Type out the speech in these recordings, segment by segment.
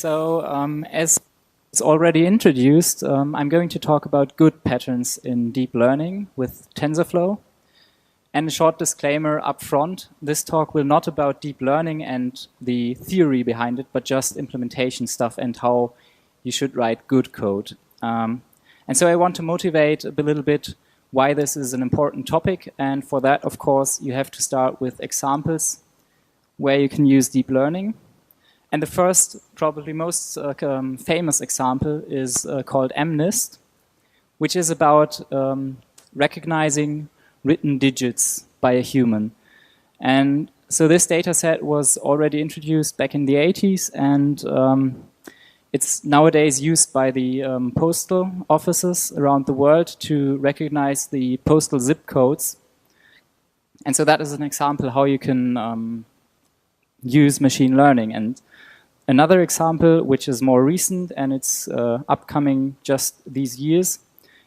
As it's already introduced, I'm going to talk about good patterns in deep learning with TensorFlow. And a short disclaimer up front, this talk will not about deep learning and the theory behind it, but just implementation stuff and how you should write good code. And so I want to motivate a little bit why this is an important topic. And for that, of course, you have to start with examples where you can use deep learning. And the first, probably most famous example is called MNIST, which is about recognizing written digits by a human. And so this data set was already introduced back in the 80s, and it's nowadays used by the postal offices around the world to recognize the postal zip codes. And so that is an example how you can use machine learning. And another example, which is more recent and it's upcoming just these years,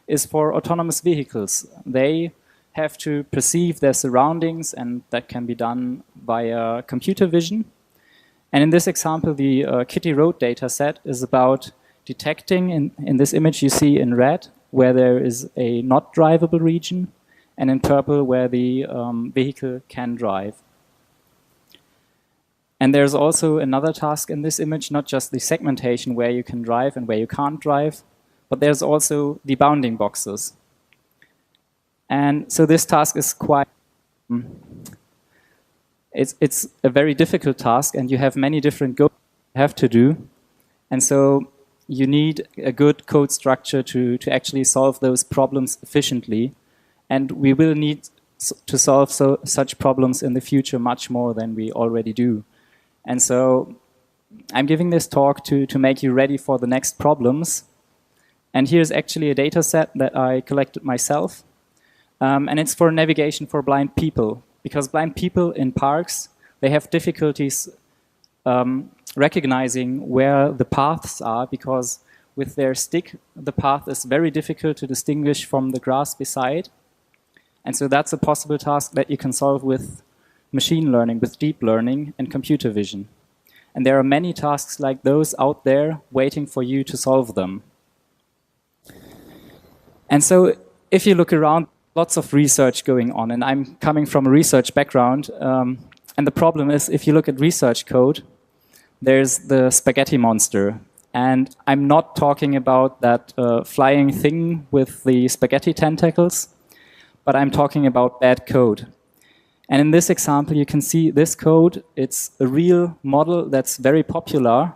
is for autonomous vehicles. They have to perceive their surroundings, and that can be done via computer vision. And in this example, the Kitty Road data set is about detecting, in this image you see in red, where there is a not drivable region, and in purple, where the vehicle can drive. And there's also another task in this image, not just the segmentation where you can drive and where you can't drive, but there's also the bounding boxes. And so this task is quite, it's a very difficult task, and you have many different goals you have to do. And so you need a good code structure to actually solve those problems efficiently. And we will need to solve such problems in the future much more than we already do. And so I'm giving this talk to make you ready for the next problems. And here's actually a data set that I collected myself. And it's for navigation for blind people, because blind people in parks, they have difficulties recognizing where the paths are, because with their stick, the path is very difficult to distinguish from the grass beside. And so that's a possible task that you can solve with machine learning, with deep learning and computer vision. And there are many tasks like those out there waiting for you to solve them. And so if you look around, lots of research going on, and I'm coming from a research background, and the problem is if you look at research code, there's the spaghetti monster. And I'm not talking about that flying thing with the spaghetti tentacles, but I'm talking about bad code. And in this example, you can see this code. It's a real model that's very popular.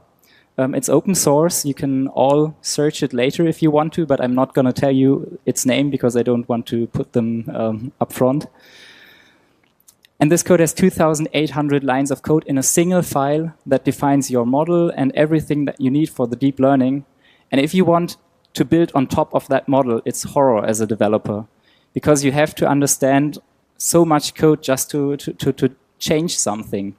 It's open source. You can all search it later if you want to, but I'm not going to tell you its name because I don't want to put them up front. And this code has 2,800 lines of code in a single file that defines your model and everything that you need for the deep learning. And if you want to build on top of that model, it's horror as a developer, because you have to understand so much code just to change something.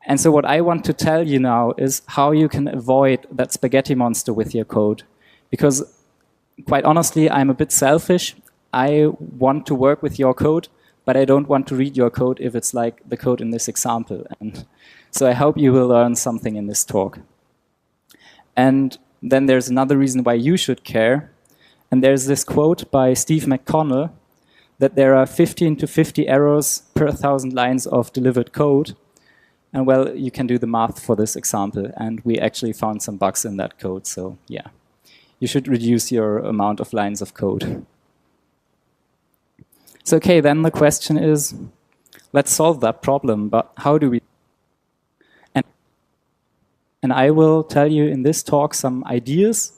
And so what I want to tell you now is how you can avoid that spaghetti monster with your code. Because quite honestly, I'm a bit selfish. I want to work with your code, but I don't want to read your code if it's like the code in this example. And so I hope you will learn something in this talk. And then there's another reason why you should care. And there's this quote by Steve McConnell that there are 15 to 50 errors per 1,000 lines of delivered code. And well, you can do the math for this example, and we actually found some bugs in that code. So yeah, you should reduce your amount of lines of code. So okay, then the question is, let's solve that problem, but how do we? And I will tell you in this talk some ideas.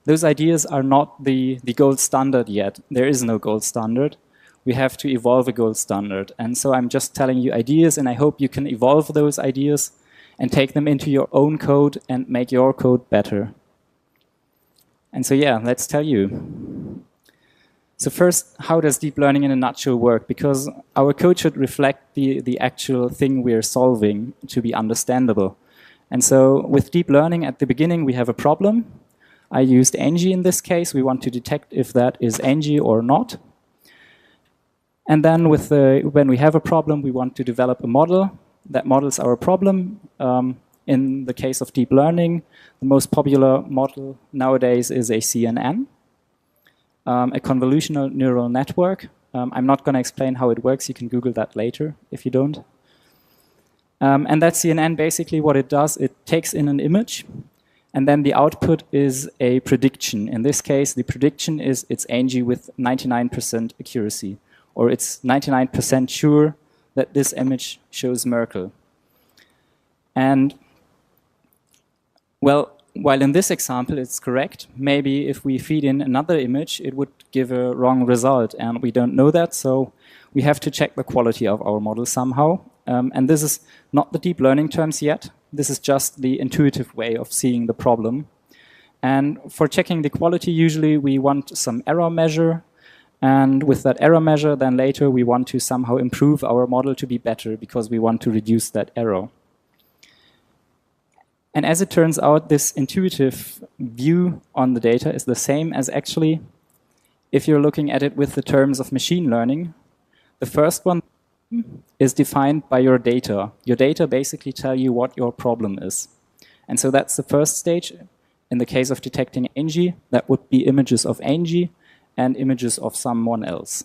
Those ideas are not the gold standard yet. There is no gold standard. We have to evolve a gold standard. And so I'm just telling you ideas, and I hope you can evolve those ideas and take them into your own code and make your code better. And so yeah, let's tell you. So first, how does deep learning in a nutshell work? Because our code should reflect the actual thing we're solving to be understandable. And so with deep learning, at the beginning, we have a problem. I used Angie in this case. We want to detect if that is Angie or not. And then when we have a problem, we want to develop a model that models our problem in the case of deep learning, the most popular model nowadays is a CNN, a convolutional neural network. I'm not going to explain how it works. You can Google that later if you don't. And that CNN, basically what it does, it takes in an image, and then the output is a prediction. In this case, the prediction is it's Angie with 99% accuracy, or it's 99% sure that this image shows Merkel. And, well, while in this example it's correct, maybe if we feed in another image, it would give a wrong result, and we don't know that, so we have to check the quality of our model somehow. And this is not the deep learning terms yet. This is just the intuitive way of seeing the problem. And for checking the quality, usually we want some error measure. And with that error measure, then later we want to somehow improve our model to be better because we want to reduce that error. And as it turns out, this intuitive view on the data is the same as actually if you're looking at it with the terms of machine learning. The first one is defined by your data. Your data basically tell you what your problem is. And so that's the first stage. In the case of detecting Angie, that would be images of Angie and images of someone else.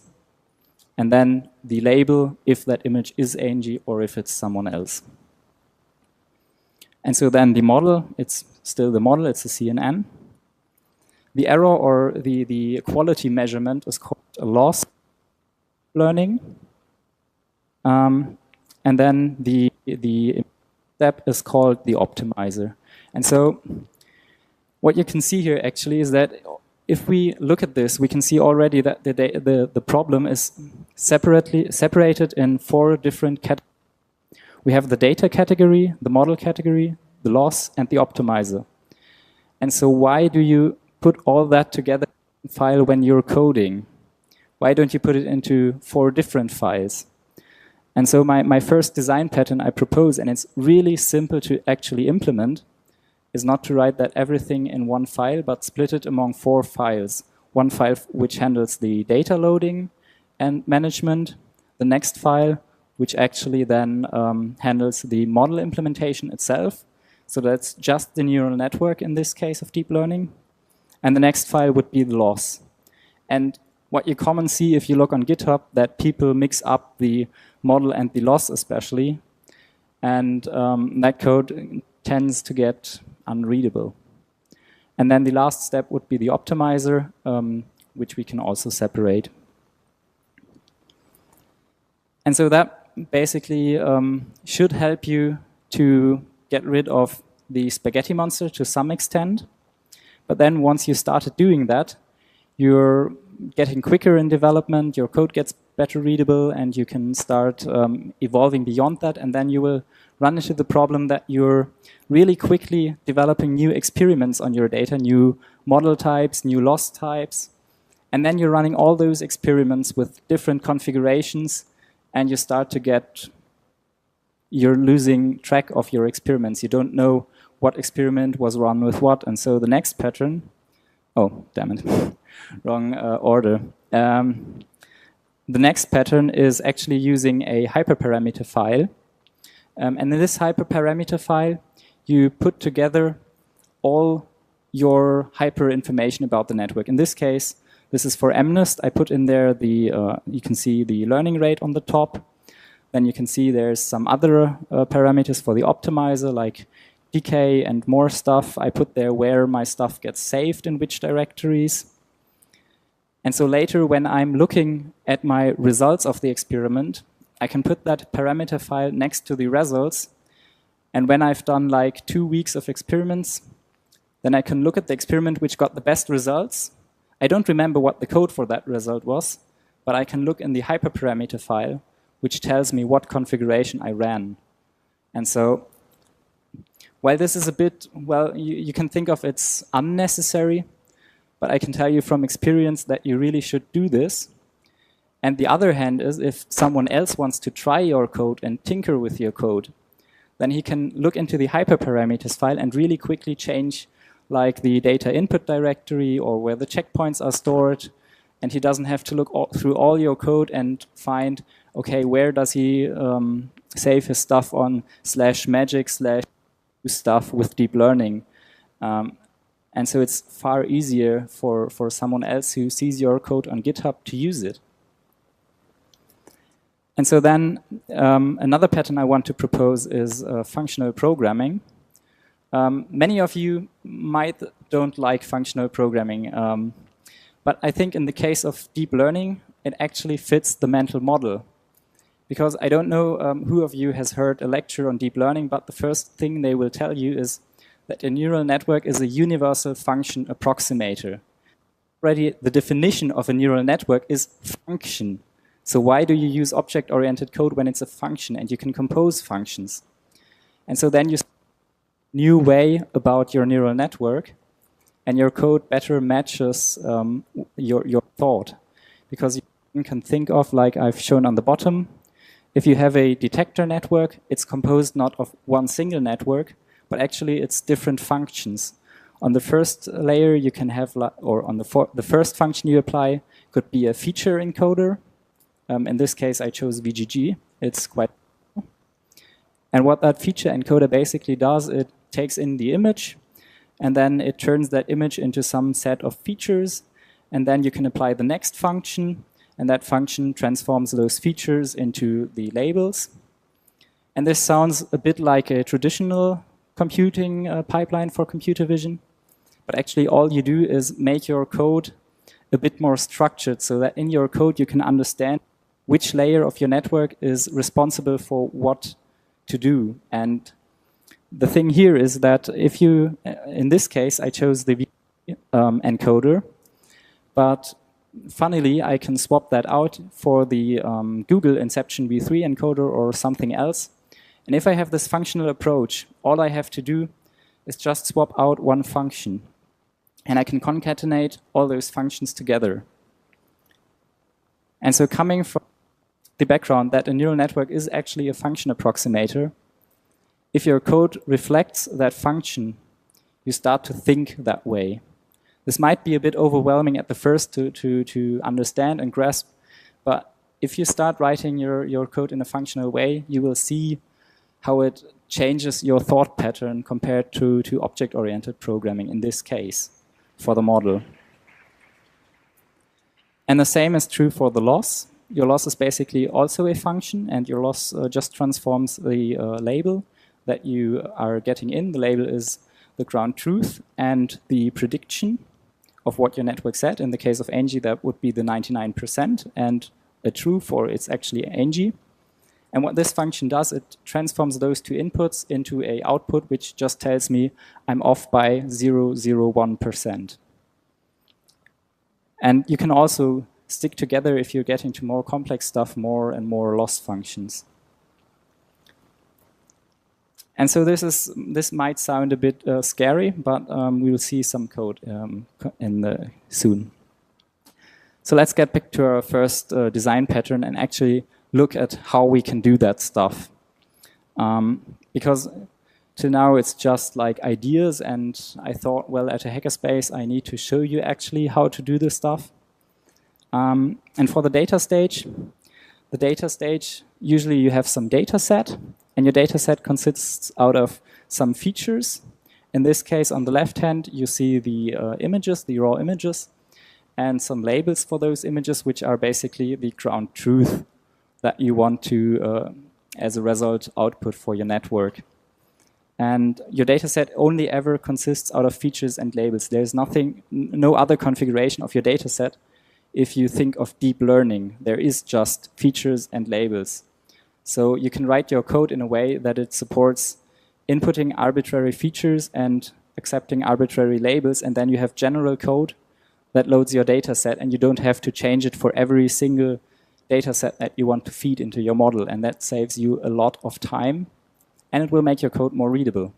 And then the label, if that image is Angie or if it's someone else. And so then the model, it's still the model, it's a CNN. The error or the quality measurement is called a loss learning. And then the step is called the optimizer. And so what you can see here actually is that if we look at this, we can see already that the problem is separated in 4 different categories. We have the data category, the model category, the loss, and the optimizer. And so why do you put all that together in a file when you're coding? Why don't you put it into 4 different files? And so my first design pattern I propose, and it's really simple to actually implement, is not to write that everything in one file, but split it among 4 files. One file which handles the data loading and management, the next file which actually then handles the model implementation itself. So that's just the neural network in this case of deep learning. And the next file would be the loss. And what you commonly see if you look on GitHub, that people mix up the model and the loss especially. And that code tends to get unreadable. And then the last step would be the optimizer, which we can also separate. And so that basically should help you to get rid of the spaghetti monster to some extent. But then once you started doing that, you're getting quicker in development, your code gets better readable, and you can start evolving beyond that. And then you will run into the problem that you're really quickly developing new experiments on your data, new model types, new loss types. And then you're running all those experiments with different configurations, and you start to get, you're losing track of your experiments. You don't know what experiment was run with what. And so the next pattern, oh, damn it, wrong order. The next pattern is actually using a hyperparameter file. And in this hyperparameter file, you put together all your hyper information about the network. In this case, this is for MNIST. I put in there the, you can see the learning rate on the top. Then you can see there's some other parameters for the optimizer, like decay and more stuff. I put there where my stuff gets saved in which directories. And so later, when I'm looking at my results of the experiment, I can put that parameter file next to the results. And when I've done like 2 weeks of experiments, then I can look at the experiment which got the best results. I don't remember what the code for that result was, but I can look in the hyperparameter file, which tells me what configuration I ran. And so while this is a bit, well, you can think of it's unnecessary, but I can tell you from experience that you really should do this. And the other hand is if someone else wants to try your code and tinker with your code, then he can look into the hyperparameters file and really quickly change like the data input directory or where the checkpoints are stored. And he doesn't have to look through all your code and find, okay, where does he save his stuff on /magic/ stuff with deep learning. And so it's far easier for someone else who sees your code on GitHub to use it. And so then another pattern I want to propose is functional programming. Many of you might don't like functional programming, but I think in the case of deep learning, it actually fits the mental model. Because I don't know who of you has heard a lecture on deep learning, but the first thing they will tell you is that a neural network is a universal function approximator. Already the definition of a neural network is function. So why do you use object-oriented code when it's a function and you can compose functions? And so then you new way about your neural network, and your code better matches your thought. Because you can think of, like I've shown on the bottom, if you have a detector network, it's composed not of one single network, but actually it's different functions. On the first layer, you can have, or on the first function you apply could be a feature encoder. In this case, I chose VGG. It's quite. And what that feature encoder basically does, it takes in the image, and then it turns that image into some set of features, and then you can apply the next function, and that function transforms those features into the labels. And this sounds a bit like a traditional computing pipeline for computer vision, but actually all you do is make your code a bit more structured so that in your code you can understand which layer of your network is responsible for what to do. And the thing here is that if you, in this case, I chose the encoder, but funnily, I can swap that out for the Google Inception v3 encoder or something else. And if I have this functional approach, all I have to do is just swap out one function. And I can concatenate all those functions together. And so coming from the background that a neural network is actually a function approximator, if your code reflects that function, you start to think that way. This might be a bit overwhelming at the first to understand and grasp, but if you start writing your code in a functional way, you will see how it changes your thought pattern compared to object-oriented programming in this case for the model. And the same is true for the loss. Your loss is basically also a function, and your loss just transforms the label that you are getting in. The label is the ground truth and the prediction of what your network said. In the case of NG, that would be the 99%, and a true for it's actually NG. And what this function does, it transforms those two inputs into an output which just tells me I'm off by 0.001%. And you can also stick together, if you're getting to more complex stuff, more and more loss functions. And so this might sound a bit scary, but we will see some code soon. So let's get back to our first design pattern and actually look at how we can do that stuff. Because till now it's just like ideas, and I thought, well, at a hackerspace I need to show you actually how to do this stuff. And for the data stage, usually you have some data set, and your data set consists out of some features. In this case, on the left hand, you see the images, the raw images, and some labels for those images, which are basically the ground truth that you want to, as a result, output for your network. And your data set only ever consists out of features and labels. There's no other configuration of your data set. If you think of deep learning, there is just features and labels. So you can write your code in a way that it supports inputting arbitrary features and accepting arbitrary labels, and then you have general code that loads your data set, and you don't have to change it for every single data set that you want to feed into your model, and that saves you a lot of time, and it will make your code more readable.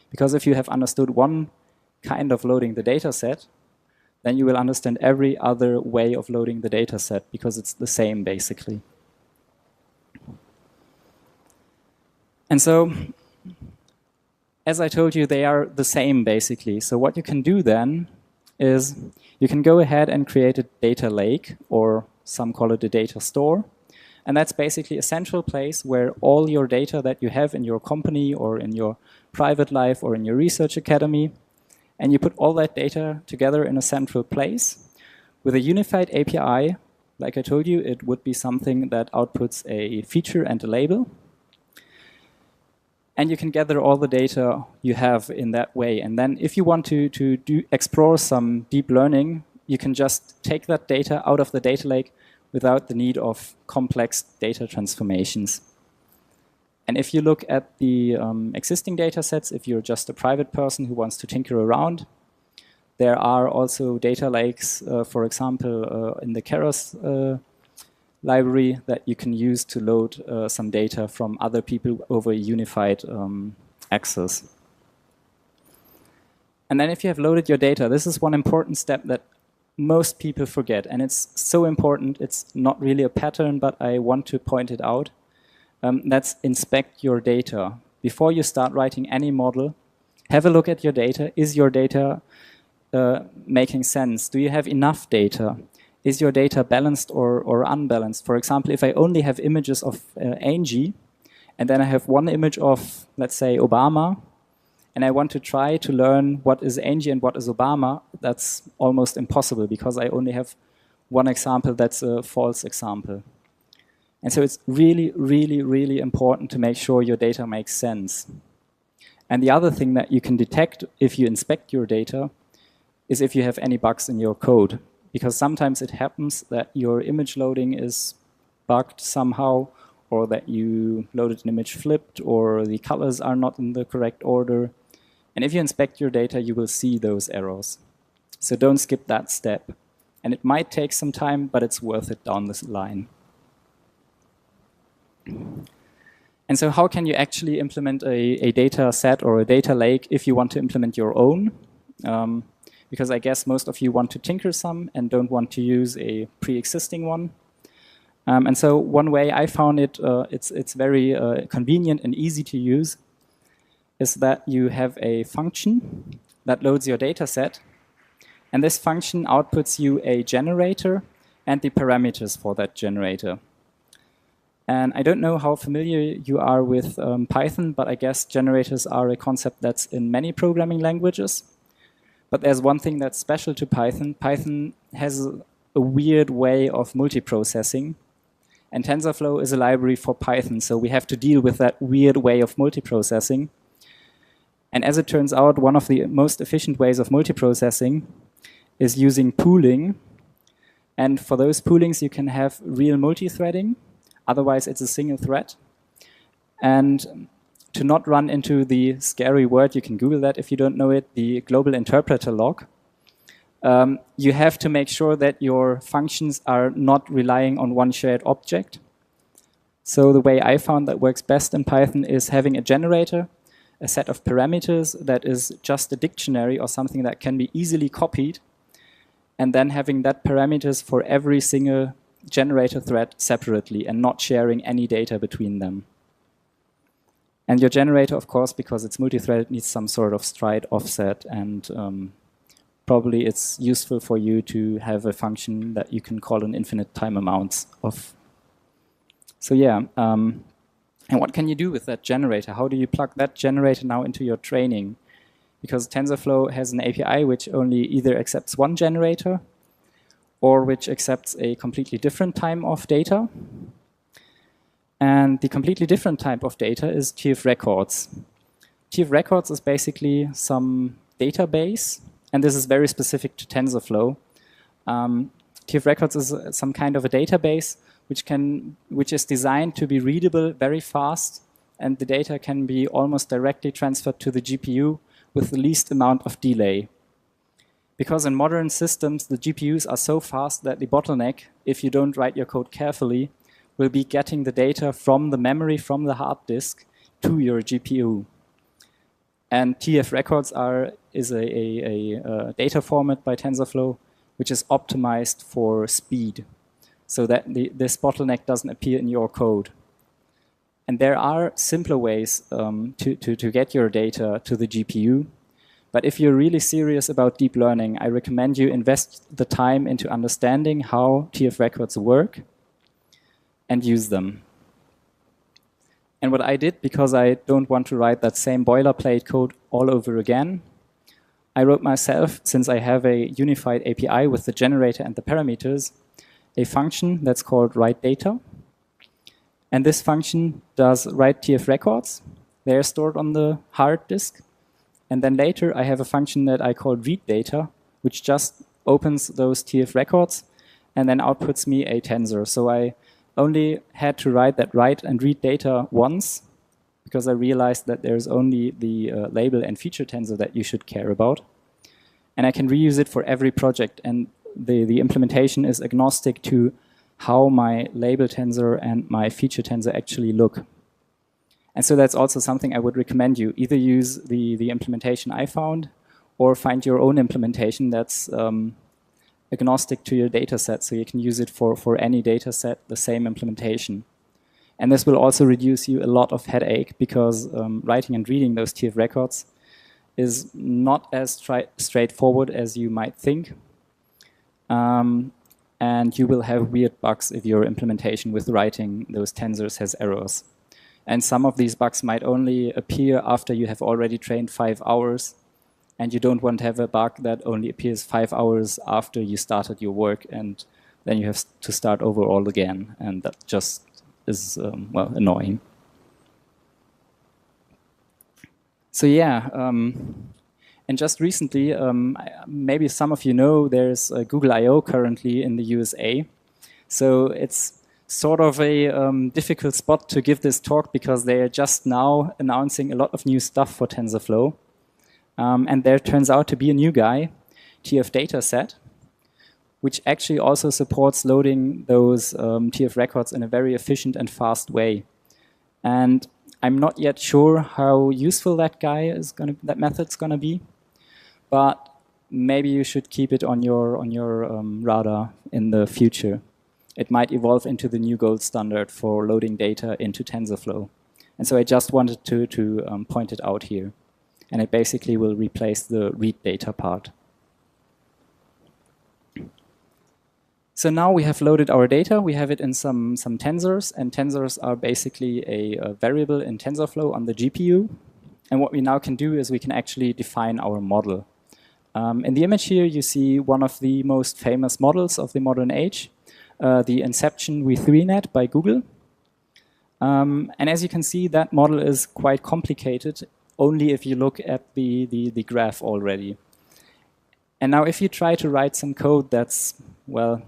Because if you have understood one kind of loading the data set, then you will understand every other way of loading the data set, because it's the same, basically. And so, as I told you, they are the same, basically. So what you can do then is you can go ahead and create a data lake, or some call it a data store. And that's basically a central place where all your data that you have in your company or in your private life or in your research academy, and you put all that data together in a central place. With a unified API, like I told you, it would be something that outputs a feature and a label. And you can gather all the data you have in that way. And then if you want to explore some deep learning, you can just take that data out of the data lake without the need of complex data transformations. And if you look at the existing data sets, if you're just a private person who wants to tinker around, there are also data lakes, for example, in the Keras library that you can use to load some data from other people over a unified access. And then if you have loaded your data, this is one important step that most people forget. And it's so important, it's not really a pattern, but I want to point it out. That's inspect your data. Before you start writing any model, have a look at your data. Is your data making sense? Do you have enough data? Is your data balanced or unbalanced? For example, if I only have images of Angie, and then I have one image of, let's say, Obama, and I want to try to learn what is Angie and what is Obama, that's almost impossible because I only have one example that's a false example. And so it's really, really, really important to make sure your data makes sense. And the other thing that you can detect if you inspect your data is if you have any bugs in your code. Because sometimes it happens that your image loading is bugged somehow, or that you loaded an image flipped, or the colors are not in the correct order. And if you inspect your data, you will see those errors. So don't skip that step. And it might take some time, but it's worth it down this line. And so how can you actually implement a data set or a data lake if you want to implement your own? Because I guess most of you want to tinker some and don't want to use a pre-existing one. And so one way I found it's very convenient and easy to use is that you have a function that loads your data set. And this function outputs you a generator and the parameters for that generator. And I don't know how familiar you are with Python, but I guess generators are a concept that's in many programming languages. But there's one thing that's special to Python. Python has a weird way of multiprocessing. And TensorFlow is a library for Python, so we have to deal with that weird way of multiprocessing. And as it turns out, one of the most efficient ways of multiprocessing is using pooling. And for those poolings, you can have real multithreading. Otherwise, it's a single thread. And to not run into the scary word, you can Google that if you don't know it, the global interpreter log, you have to make sure that your functions are not relying on one shared object. So the way I found that works best in Python is having a generator, a set of parameters that is just a dictionary or something that can be easily copied, and then having that parameters for every single generator thread separately and not sharing any data between them. And your generator, of course, because it's multi-threaded, needs some sort of stride offset, and probably it's useful for you to have a function that you can call an infinite time amounts of. So yeah, and what can you do with that generator? How do you plug that generator now into your training? Because TensorFlow has an API which only either accepts one generator or which accepts a completely different type of data. And the completely different type of data is TF records. TF records is basically some database, and this is very specific to TensorFlow. TF records is some kind of a database which is designed to be readable very fast, and the data can be almost directly transferred to the GPU with the least amount of delay. Because in modern systems, the GPUs are so fast that the bottleneck, if you don't write your code carefully, will be getting the data from the memory, from the hard disk, to your GPU. And TF records is a data format by TensorFlow, which is optimized for speed, so that this bottleneck doesn't appear in your code. And there are simpler ways to get your data to the GPU. But if you're really serious about deep learning, I recommend you invest the time into understanding how TF records work. and use them. And what I did, because I don't want to write that same boilerplate code all over again, I wrote myself, since I have a unified API with the generator and the parameters, a function that's called writeData. And this function does write TF records. They're stored on the hard disk. And then later I have a function that I call readData, which just opens those TF records and then outputs me a tensor. So I only had to write that write and read data once, because I realized that there's only the label and feature tensor that you should care about. And I can reuse it for every project. And the implementation is agnostic to how my label tensor and my feature tensor actually look. And so that's also something I would recommend you. Either use the implementation I found, or find your own implementation that's agnostic to your data set, so you can use it for any data set, the same implementation. And this will also reduce you a lot of headache, because writing and reading those TF records is not as straightforward as you might think. And you will have weird bugs if your implementation with writing those tensors has errors. And some of these bugs might only appear after you have already trained 5 hours, and you don't want to have a bug that only appears 5 hours after you started your work, and then you have to start over all again, and that just is, well, annoying. So yeah, and just recently, maybe some of you know, there's Google I/O currently in the USA. So it's sort of a difficult spot to give this talk, because they are just now announcing a lot of new stuff for TensorFlow. And there turns out to be a new guy, TF dataset, which actually also supports loading those TF records in a very efficient and fast way. And I'm not yet sure how useful that method's gonna be, but maybe you should keep it on your radar in the future. It might evolve into the new gold standard for loading data into TensorFlow. And so I just wanted to point it out here. And it basically will replace the read data part. So now we have loaded our data. We have it in some tensors, and tensors are basically a variable in TensorFlow on the GPU. And what we now can do is we can actually define our model. In the image here, you see one of the most famous models of the modern age, the Inception V3 by Google. And as you can see, that model is quite complicated, only if you look at the graph already. And now if you try to write some code that's, well,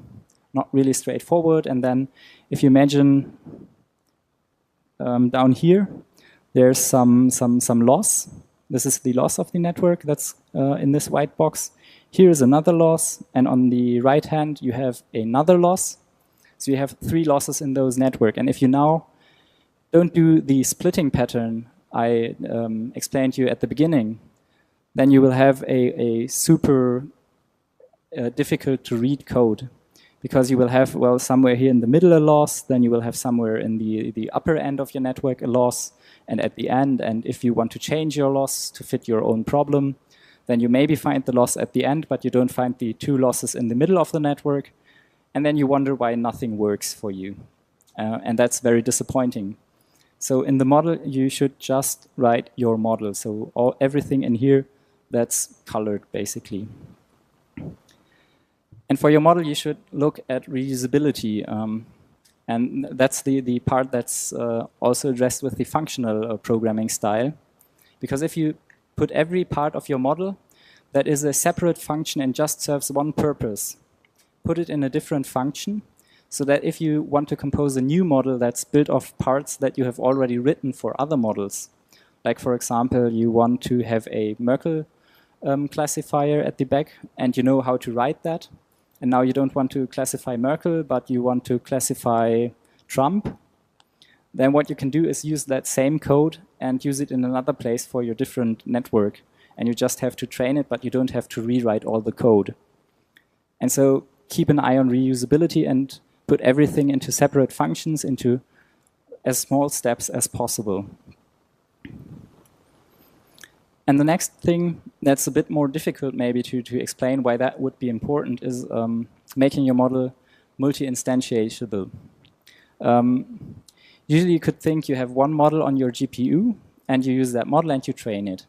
not really straightforward, and then if you imagine down here, there's some loss. This is the loss of the network that's in this white box. Here is another loss, and on the right hand you have another loss. So you have 3 losses in those network. And if you now don't do the splitting pattern I explained to you at the beginning, then you will have a super difficult to read code, because you will have, well, somewhere here in the middle a loss, then you will have somewhere in the upper end of your network a loss, and at the end. And if you want to change your loss to fit your own problem, then you maybe find the loss at the end, but you don't find the 2 losses in the middle of the network. And then you wonder why nothing works for you. And that's very disappointing. So in the model, you should just write your model. So everything in here that's colored, basically. And for your model, you should look at reusability. And that's the part that's also addressed with the functional programming style. Because if you put every part of your model that is a separate function and just serves one purpose, put it in a different function, so that if you want to compose a new model that's built of parts that you have already written for other models, like for example, you want to have a Merkle classifier at the back, and you know how to write that, and now you don't want to classify Merkle, but you want to classify Trump, then what you can do is use that same code and use it in another place for your different network. And you just have to train it, but you don't have to rewrite all the code. And so keep an eye on reusability and put everything into separate functions, into as small steps as possible. And the next thing that's a bit more difficult maybe to explain why that would be important is making your model multi-instantiatable. Usually you could think you have one model on your GPU, and you use that model and you train it.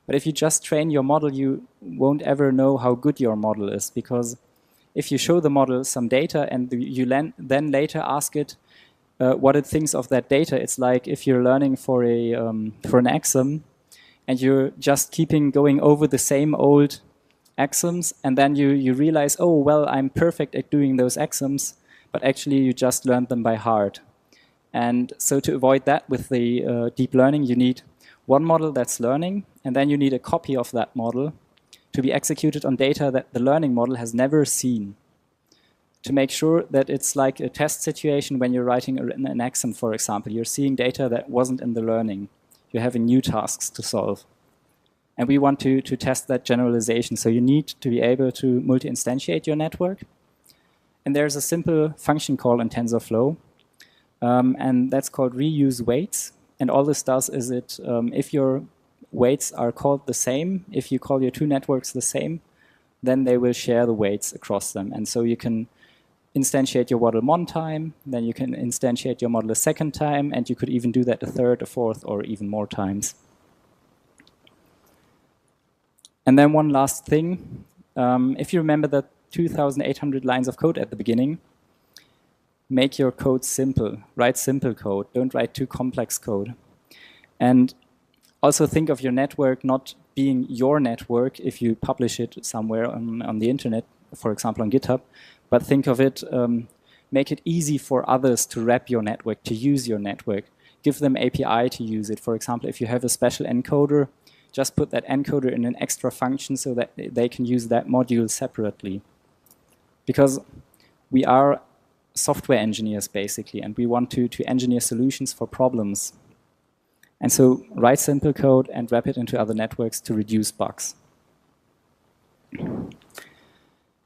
But if you just train your model, you won't ever know how good your model is, because if you show the model some data and you then later ask it what it thinks of that data, it's like if you're learning for an exam and you're just going over the same old axioms, and then you realize, oh, well, I'm perfect at doing those axioms, but actually you just learned them by heart. And so to avoid that with the deep learning, you need one model that's learning, and then you need a copy of that model to be executed on data that the learning model has never seen, to make sure that it's like a test situation when you're writing an axiom, for example. You're seeing data that wasn't in the learning. You're having new tasks to solve. And we want to test that generalization. So you need to be able to multi-instantiate your network. And there's a simple function call in TensorFlow, and that's called reuse weights. And all this does is if your weights are called the same, if you call your two networks the same, then they will share the weights across them. And so you can instantiate your model one time, then you can instantiate your model a second time, and you could even do that a third, a fourth, or even more times. And then one last thing. If you remember that 2,800 lines of code at the beginning, make your code simple. Write simple code. Don't write too complex code. And also think of your network not being your network if you publish it somewhere on the internet, for example, on GitHub, but think of it, make it easy for others to wrap your network, to use your network. Give them API to use it. For example, if you have a special encoder, just put that encoder in an extra function so that they can use that module separately. Because we are software engineers, basically, and we want to engineer solutions for problems. And so write simple code and wrap it into other networks to reduce bugs.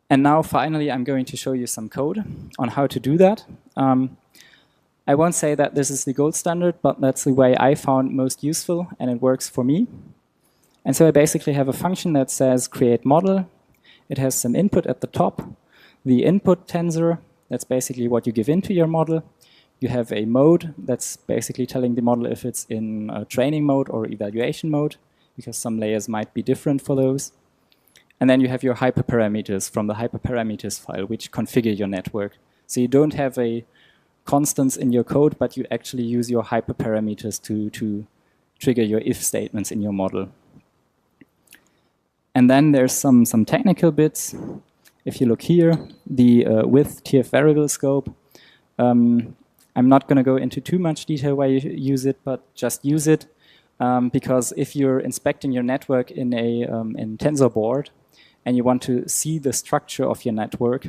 And now, finally, I'm going to show you some code on how to do that. I won't say that this is the gold standard, but that's the way I found most useful, and it works for me. And so I basically have a function that says create model. It has some input at the top. The input tensor, that's basically what you give into your model. You have a mode that's basically telling the model if it's in training mode or evaluation mode, because some layers might be different for those. And then you have your hyperparameters from the hyperparameters file, which configure your network. So you don't have a constants in your code, but you actually use your hyperparameters to trigger your if statements in your model. And then there's some technical bits. If you look here, the with TF variable scope, I'm not going to go into too much detail why you use it, but just use it because if you're inspecting your network in TensorBoard and you want to see the structure of your network,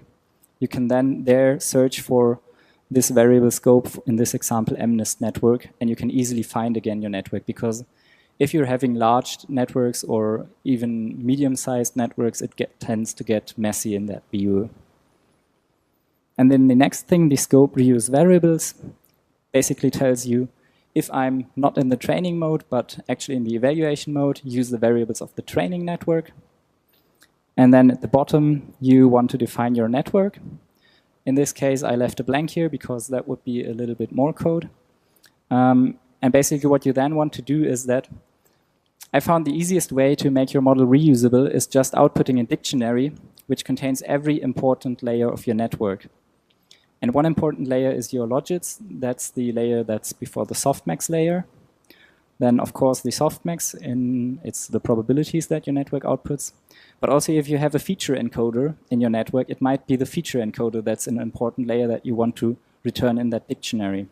you can then there search for this variable scope, in this example, MNIST network, and you can easily find again your network, because if you're having large networks or even medium-sized networks, it tends to get messy in that view. And then the next thing, the scope reuse variables, basically tells you if I'm not in the training mode, but actually in the evaluation mode, use the variables of the training network. And then at the bottom, you want to define your network. In this case, I left a blank here because that would be a little bit more code. And basically what you then want to do is that I found the easiest way to make your model reusable is just outputting a dictionary which contains every important layer of your network. And one important layer is your logits. That's the layer that's before the softmax layer. Then, of course, the softmax, it's the probabilities that your network outputs. But also, if you have a feature encoder in your network, it might be the feature encoder that's an important layer that you want to return in that dictionary.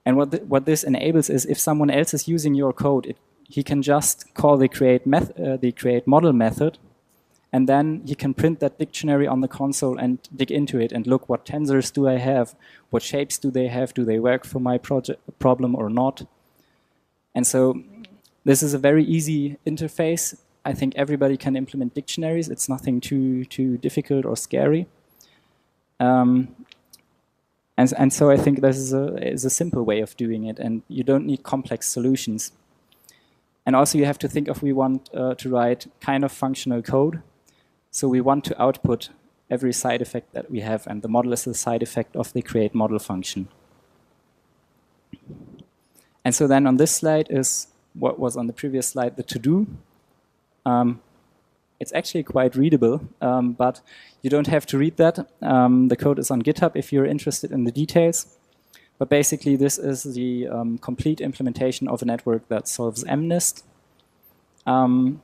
And what this enables is if someone else is using your code, he can just call the create model method, and then he can print that dictionary on the console and dig into it and look, what tensors do I have? What shapes do they have? Do they work for my problem or not? And so this is a very easy interface. I think everybody can implement dictionaries. It's nothing too difficult or scary. And so I think this is a simple way of doing it, and you don't need complex solutions. And also you have to think of we want to write kind of functional code. So we want to output every side effect that we have, and the model is the side effect of the create model function. And so then on this slide is what was on the previous slide, the to-do. It's actually quite readable, but you don't have to read that. The code is on GitHub if you're interested in the details. But basically, this is the complete implementation of a network that solves MNIST. And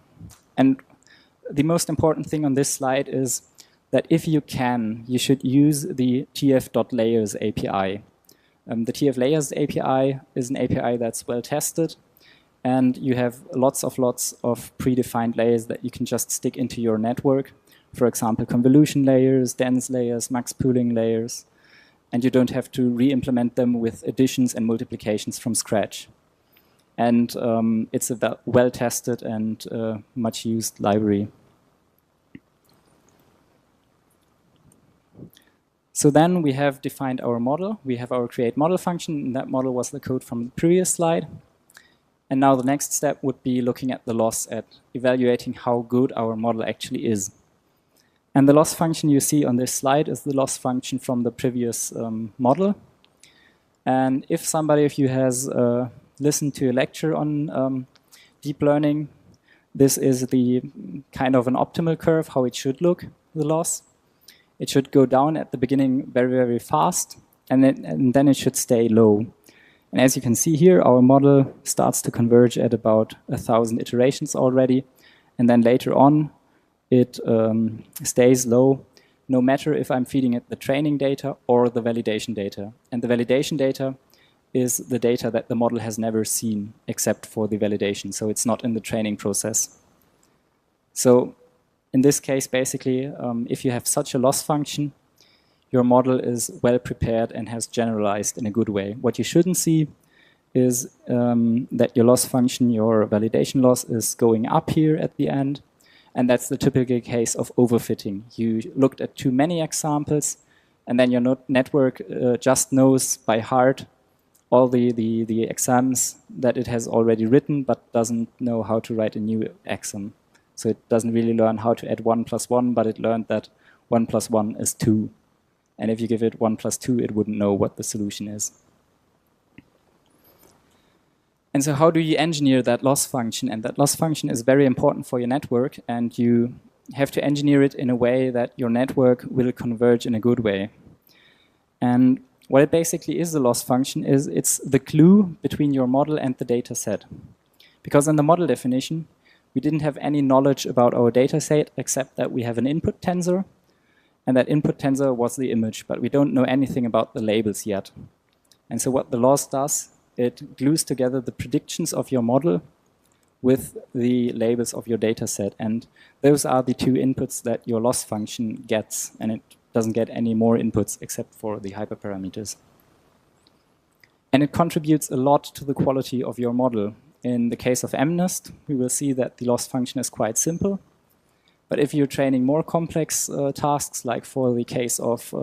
the most important thing on this slide is that if you can, you should use the tf.layers API. The tf.layers API is an API that's well tested, and you have lots of predefined layers that you can just stick into your network. For example, convolution layers, dense layers, max pooling layers, and you don't have to re-implement them with additions and multiplications from scratch. And it's a well-tested and much-used library. So then we have defined our model. We have our create model function, and that model was the code from the previous slide. And now the next step would be looking at the loss, at evaluating how good our model actually is. And the loss function you see on this slide is the loss function from the previous model. And if somebody of you has listened to a lecture on deep learning, this is the kind of an optimal curve, how it should look, the loss. It should go down at the beginning very, very fast, and then it should stay low. And as you can see here, our model starts to converge at about 1,000 iterations already. And then later on, it stays low, no matter if I'm feeding it the training data or the validation data. And the validation data is the data that the model has never seen except for the validation. So it's not in the training process. So in this case, basically, if you have such a loss function, your model is well prepared and has generalized in a good way. What you shouldn't see is that your loss function, your validation loss, is going up here at the end. And that's the typical case of overfitting. You looked at too many examples, and then your network just knows by heart all the exams that it has already written, but doesn't know how to write a new exam. So it doesn't really learn how to add 1 plus 1, but it learned that 1 plus 1 is 2. And if you give it 1 plus 2, it wouldn't know what the solution is. And so how do you engineer that loss function? And that loss function is very important for your network, and you have to engineer it in a way that your network will converge in a good way. And what it basically is, the loss function, is it's the glue between your model and the data set. Because in the model definition, we didn't have any knowledge about our data set except that we have an input tensor, and that input tensor was the image, but we don't know anything about the labels yet. And so what the loss does, it glues together the predictions of your model with the labels of your data set. And those are the two inputs that your loss function gets, and it doesn't get any more inputs except for the hyperparameters. And it contributes a lot to the quality of your model. In the case of MNIST, we will see that the loss function is quite simple. But if you're training more complex tasks, like for the case of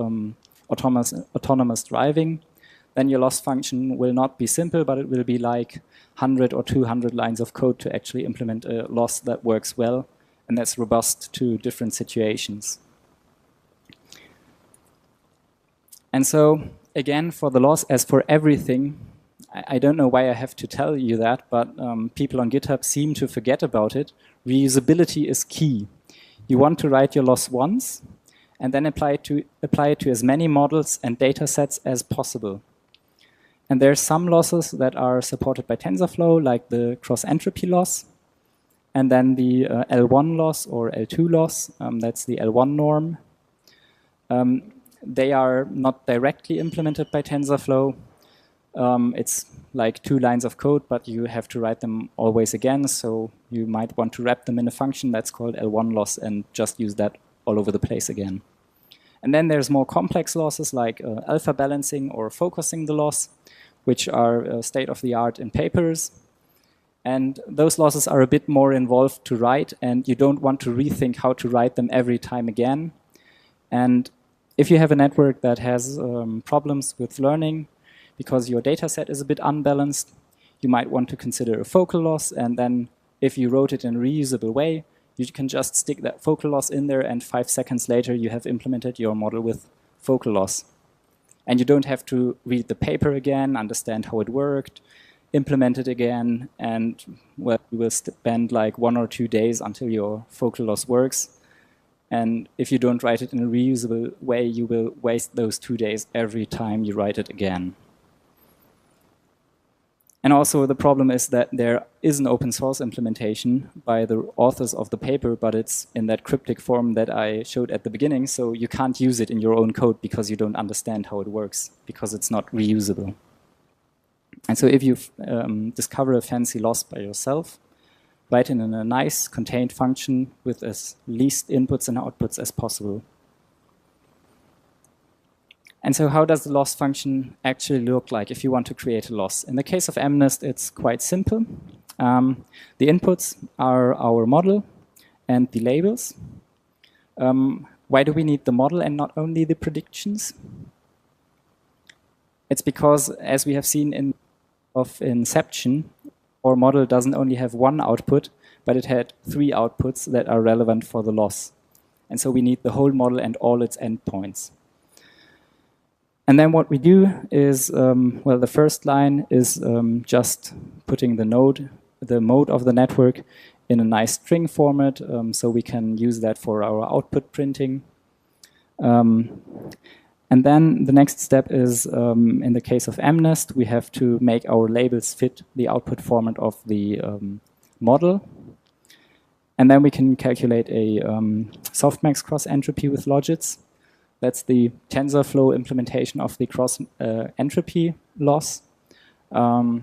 autonomous driving, then your loss function will not be simple, but it will be like 100 or 200 lines of code to actually implement a loss that works well and that's robust to different situations. And so, again, for the loss, as for everything, I don't know why I have to tell you that, but people on GitHub seem to forget about it. Reusability is key. You want to write your loss once, and then apply it to as many models and data sets as possible. And there are some losses that are supported by TensorFlow, like the cross-entropy loss, and then the L1 loss or L2 loss, that's the L1 norm. They are not directly implemented by TensorFlow. It's like 2 lines of code, but you have to write them always again, so you might want to wrap them in a function that's called L1 loss and just use that all over the place again. And then there's more complex losses like alpha balancing or focusing the loss, which are state-of-the-art in papers. And those losses are a bit more involved to write, and you don't want to rethink how to write them every time again. And if you have a network that has problems with learning because your data set is a bit unbalanced, you might want to consider a focal loss, and then if you wrote it in a reusable way, You can just stick that focal loss in there, and 5 seconds later you have implemented your model with focal loss. And you don't have to read the paper again, understand how it worked, implement it again, and well, you will spend like 1 or 2 days until your focal loss works. And if you don't write it in a reusable way, you will waste those 2 days every time you write it again. And also the problem is that there is an open source implementation by the authors of the paper, but it's in that cryptic form that I showed at the beginning, so you can't use it in your own code because you don't understand how it works, because it's not reusable. And so if you discover a fancy loss by yourself, write it in a nice contained function with as least inputs and outputs as possible. And so how does the loss function actually look like if you want to create a loss? In the case of MNIST, it's quite simple. The inputs are our model and the labels. Why do we need the model and not only the predictions? It's because, as we have seen in Inception, our model doesn't only have one output, but it had 3 outputs that are relevant for the loss. And so we need the whole model and all its endpoints. And then what we do is, well, the first line is just putting the mode of the network in a nice string format, so we can use that for our output printing. And then the next step is, in the case of MNIST, we have to make our labels fit the output format of the model. And then we can calculate a softmax cross entropy with logits. That's the TensorFlow implementation of the cross entropy loss. For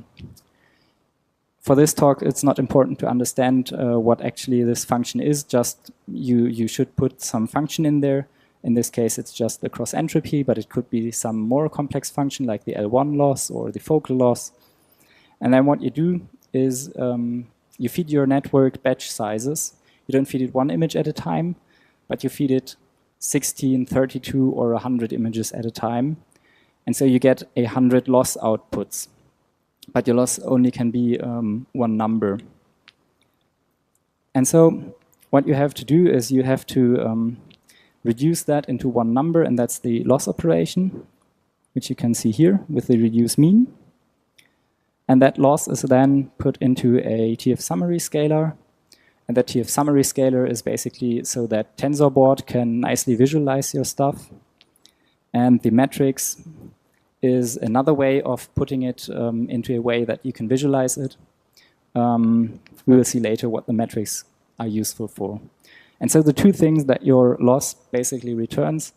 this talk, it's not important to understand what actually this function is, just you should put some function in there. In this case, it's just the cross entropy, but it could be some more complex function like the L1 loss or the focal loss. And then what you do is you feed your network batch sizes. You don't feed it 1 image at a time, but you feed it 16, 32, or 100 images at a time. And so you get 100 loss outputs. But your loss only can be 1 number. And so what you have to do is you have to reduce that into 1 number, and that's the loss operation, which you can see here with the reduce mean. And that loss is then put into a TF summary scalar. And that TF summary scalar is basically so that TensorBoard can nicely visualize your stuff. And the metrics is another way of putting it into a way that you can visualize it. We will see later what the metrics are useful for. And so the 2 things that your loss basically returns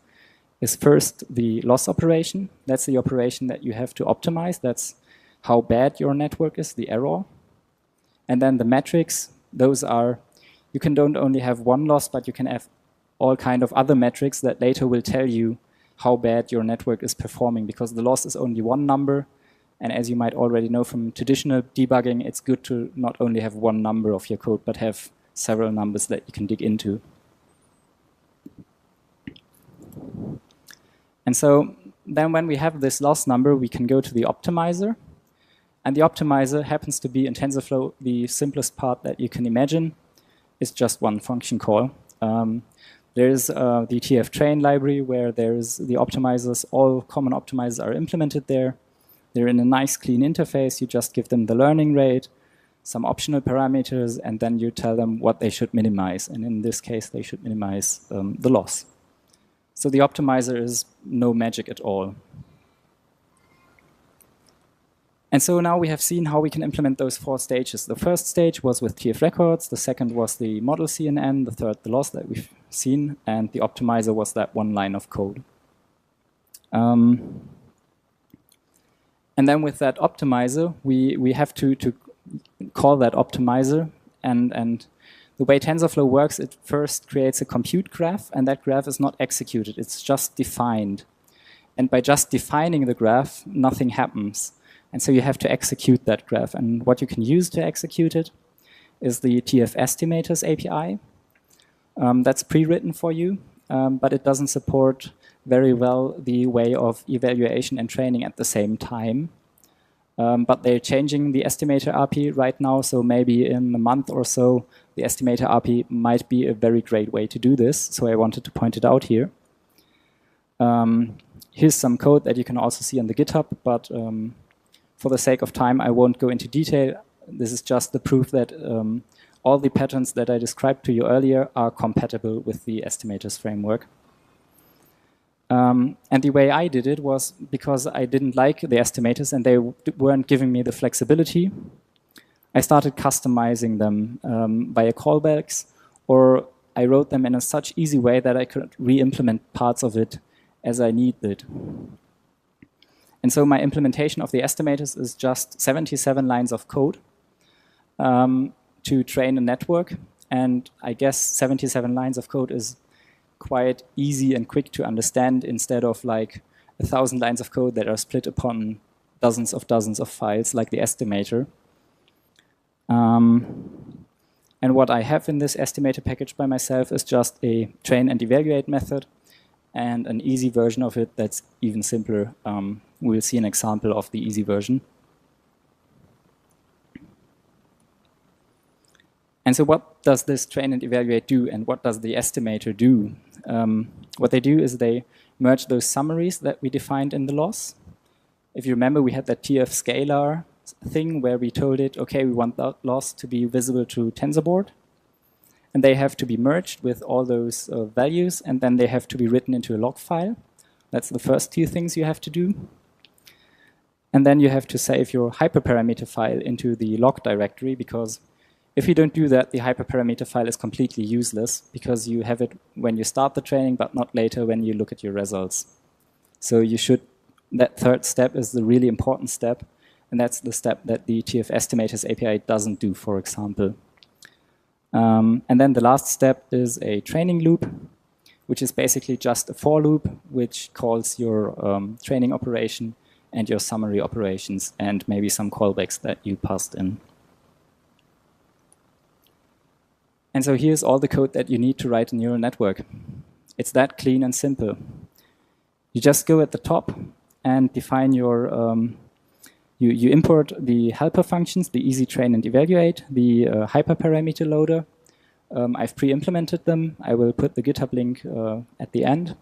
is first the loss operation. That's the operation that you have to optimize. That's how bad your network is, the error. And then the metrics, those are, you can don't only have 1 loss, but you can have all kind of other metrics that later will tell you how bad your network is performing, because the loss is only 1 number. And as you might already know from traditional debugging, it's good to not only have 1 number of your code, but have several numbers that you can dig into. And so then when we have this loss number, we can go to the optimizer. And the optimizer happens to be in TensorFlow the simplest part that you can imagine. It's just 1 function call. There's the TF train library where there's the optimizers, all common optimizers are implemented there. They're in a nice clean interface. You just give them the learning rate, some optional parameters, and then you tell them what they should minimize. And in this case, they should minimize the loss. So the optimizer is no magic at all. And so now we have seen how we can implement those 4 stages. The first stage was with TF records, the second was the model CNN, the third the loss that we've seen, and the optimizer was that 1 line of code. And then with that optimizer, we have to call that optimizer, and the way TensorFlow works, it first creates a compute graph, and that graph is not executed, it's just defined. And by just defining the graph, nothing happens. And so you have to execute that graph. And what you can use to execute it is the TF estimators API. That's pre-written for you, but it doesn't support very well the way of evaluation and training at the same time. But they're changing the estimator API right now, so maybe in a month or so, the estimator API might be a very great way to do this, so I wanted to point it out here. Here's some code that you can also see on the GitHub, but for the sake of time, I won't go into detail. This is just the proof that all the patterns that I described to you earlier are compatible with the estimators framework. And the way I did it was because I didn't like the estimators and they weren't giving me the flexibility. I started customizing them via callbacks, or I wrote them in a such easy way that I could re-implement parts of it as I needed. And so my implementation of the estimators is just 77 lines of code to train a network. And I guess 77 lines of code is quite easy and quick to understand instead of like 1,000 lines of code that are split upon dozens of files like the estimator. And what I have in this estimator package by myself is just a train and evaluate method and an easy version of it that's even simpler. We'll see an example of the easy version. And so what does this train and evaluate do, and what does the estimator do? What they do is they merge those summaries that we defined in the loss. If you remember, we had that TF scalar thing where we told it, okay, we want that loss to be visible to TensorBoard. And they have to be merged with all those values, and then they have to be written into a log file. That's the first two things you have to do. And then you have to save your hyperparameter file into the log directory, because if you don't do that, the hyperparameter file is completely useless because you have it when you start the training, but not later when you look at your results. So you should, that third step is the really important step, and that's the step that the TF Estimators API doesn't do, for example. And then the last step is a training loop, which is basically just a for loop, which calls your training operation and your summary operations, and maybe some callbacks that you passed in. And so here's all the code that you need to write a neural network. It's that clean and simple. You just go at the top and define your, you import the helper functions, the easy train and evaluate, the hyperparameter loader. I've pre-implemented them. I will put the GitHub link at the end.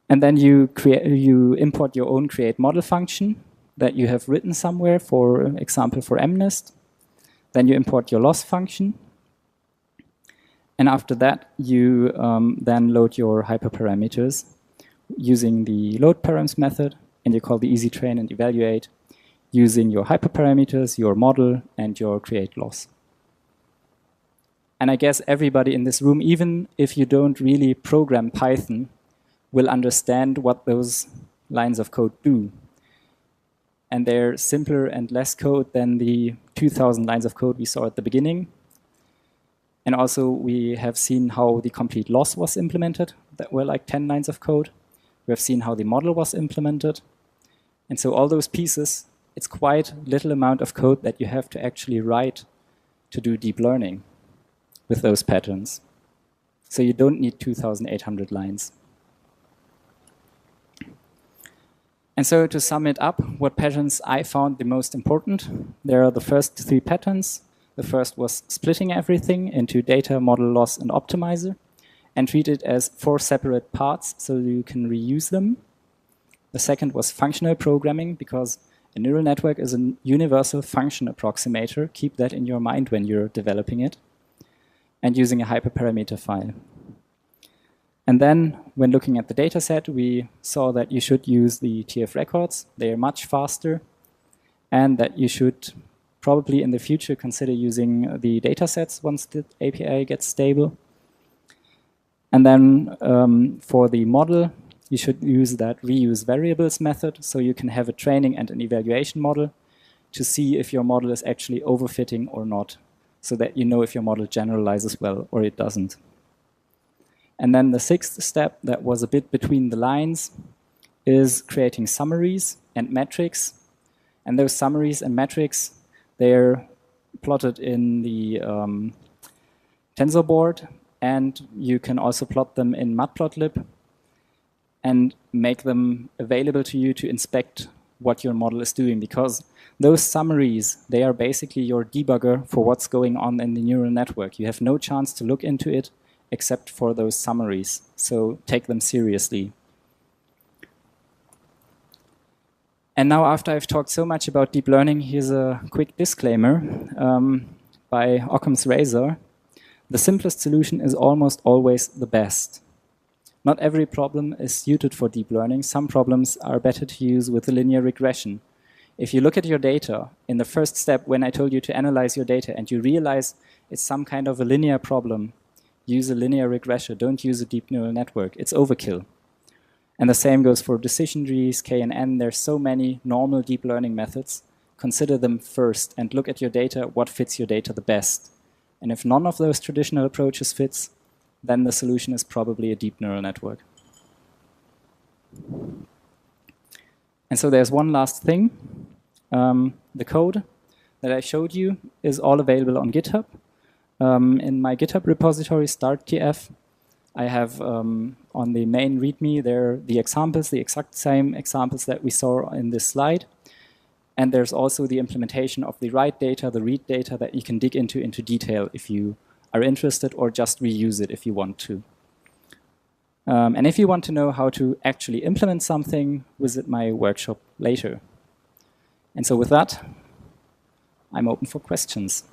And then you import your own create model function that you have written somewhere, for example, for MNIST. Then you import your loss function. And after that, you then load your hyperparameters using the load params method, and you call the easy train and evaluate using your hyperparameters, your model, and your create loss. And I guess everybody in this room, even if you don't really program Python, will understand what those lines of code do. And they're simpler and less code than the 2,000 lines of code we saw at the beginning. And also, we have seen how the complete loss was implemented. That were like 10 lines of code. We have seen how the model was implemented. And so all those pieces, it's quite little amount of code that you have to actually write to do deep learning with those patterns. So you don't need 2,800 lines. And so to sum it up, what patterns I found the most important, there are the first three patterns. The first was splitting everything into data, model, loss, and optimizer, and treat it as 4 separate parts so you can reuse them. The second was functional programming, because a neural network is a universal function approximator. Keep that in your mind when you're developing it. And using a hyperparameter file. And then, when looking at the dataset, we saw that you should use the TF records. They are much faster, and that you should probably in the future consider using the datasets once the API gets stable. And then for the model, you should use that reuse variables method, so you can have a training and an evaluation model to see if your model is actually overfitting or not, so that you know if your model generalizes well or it doesn't. And then the sixth step, that was a bit between the lines, is creating summaries and metrics. And those summaries and metrics, they're plotted in the TensorBoard, and you can also plot them in matplotlib and make them available to you to inspect what your model is doing, because those summaries, they are basically your debugger for what's going on in the neural network. You have no chance to look into it except for those summaries, so take them seriously. And now, after I've talked so much about deep learning, here's a quick disclaimer by Occam's razor. The simplest solution is almost always the best. Not every problem is suited for deep learning. Some problems are better to use with a linear regression. If you look at your data, in the first step, when I told you to analyze your data, and you realize it's some kind of a linear problem, use a linear regression. Don't use a deep neural network. It's overkill. And the same goes for decision trees, K and N. There's so many normal deep learning methods. Consider them first and look at your data, what fits your data the best. And if none of those traditional approaches fits, then the solution is probably a deep neural network. And so there's one last thing. The code that I showed you is all available on GitHub. In my GitHub repository, starttf, I have on the main README there the examples, the exact same examples that we saw in this slide. And there's also the implementation of the write data, the read data that you can dig into detail if you are interested, or just reuse it if you want to. And if you want to know how to actually implement something, visit my workshop later. And so with that, I'm open for questions.